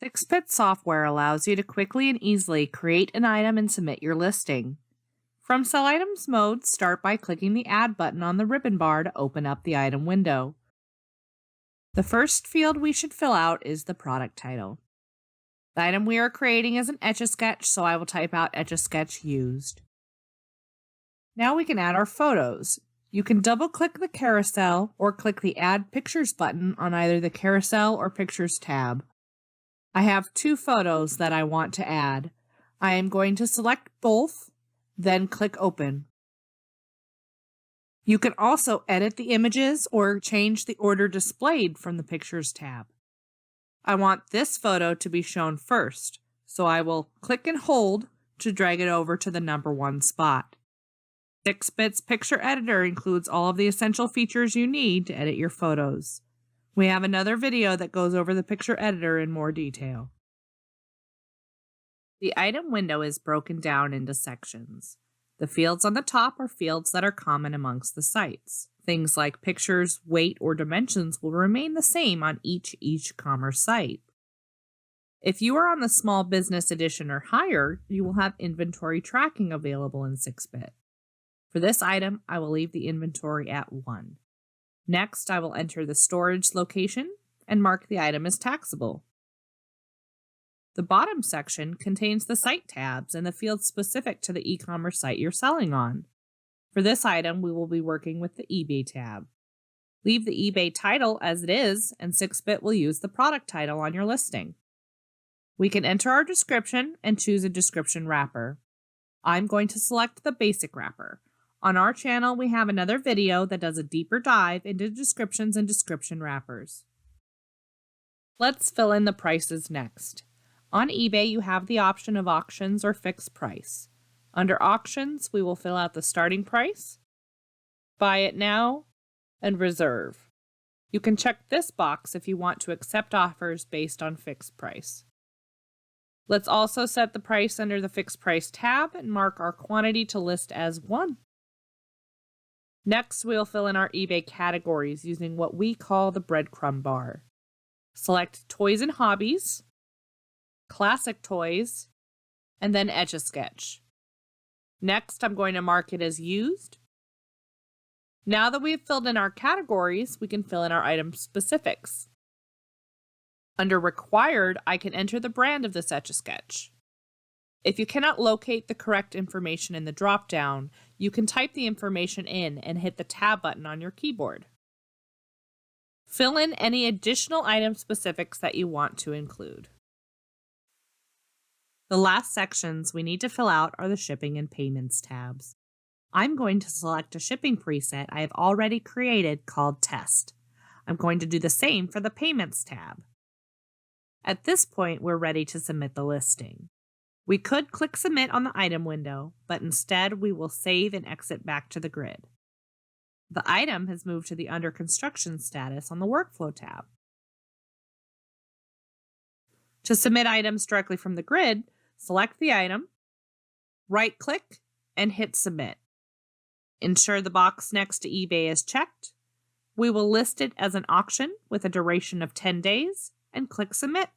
SixBit software allows you to quickly and easily create an item and submit your listing. From Sell Items mode, start by clicking the Add button on the ribbon bar to open up the item window. The first field we should fill out is the product title. The item we are creating is an Etch-a-Sketch, so I will type out Etch-a-Sketch used. Now we can add our photos. You can double-click the carousel or click the Add Pictures button on either the Carousel or Pictures tab. I have two photos that I want to add. I am going to select both, then click Open. You can also edit the images or change the order displayed from the Pictures tab. I want this photo to be shown first, so I will click and hold to drag it over to the number 1 spot. SixBit's picture editor includes all of the essential features you need to edit your photos. We have another video that goes over the picture editor in more detail. The item window is broken down into sections. The fields on the top are fields that are common amongst the sites. Things like pictures, weight, or dimensions will remain the same on each e-commerce site. If you are on the Small Business Edition or higher, you will have inventory tracking available in SixBit. For this item, I will leave the inventory at 1. Next, I will enter the storage location and mark the item as taxable. The bottom section contains the site tabs and the fields specific to the e-commerce site you're selling on. For this item, we will be working with the eBay tab. Leave the eBay title as it is, and SixBit will use the product title on your listing. We can enter our description and choose a description wrapper. I'm going to select the basic wrapper. On our channel, we have another video that does a deeper dive into descriptions and description wrappers. Let's fill in the prices next. On eBay, you have the option of auctions or fixed price. Under auctions, we will fill out the starting price, buy it now, and reserve. You can check this box if you want to accept offers based on fixed price. Let's also set the price under the fixed price tab and mark our quantity to list as 1. Next, we'll fill in our eBay categories using what we call the breadcrumb bar. Select Toys and Hobbies, Classic Toys, and then Etch-a-Sketch. Next, I'm going to mark it as used. Now that we've filled in our categories, we can fill in our item specifics. Under Required, I can enter the brand of this Etch-a-Sketch. If you cannot locate the correct information in the drop-down, you can type the information in and hit the Tab button on your keyboard. Fill in any additional item specifics that you want to include. The last sections we need to fill out are the Shipping and Payments tabs. I'm going to select a shipping preset I have already created called Test. I'm going to do the same for the Payments tab. At this point, we're ready to submit the listing. We could click Submit on the item window, but instead we will save and exit back to the grid. The item has moved to the Under Construction status on the Workflow tab. To submit items directly from the grid, select the item, right-click, and hit Submit. Ensure the box next to eBay is checked. We will list it as an auction with a duration of 10 days and click Submit.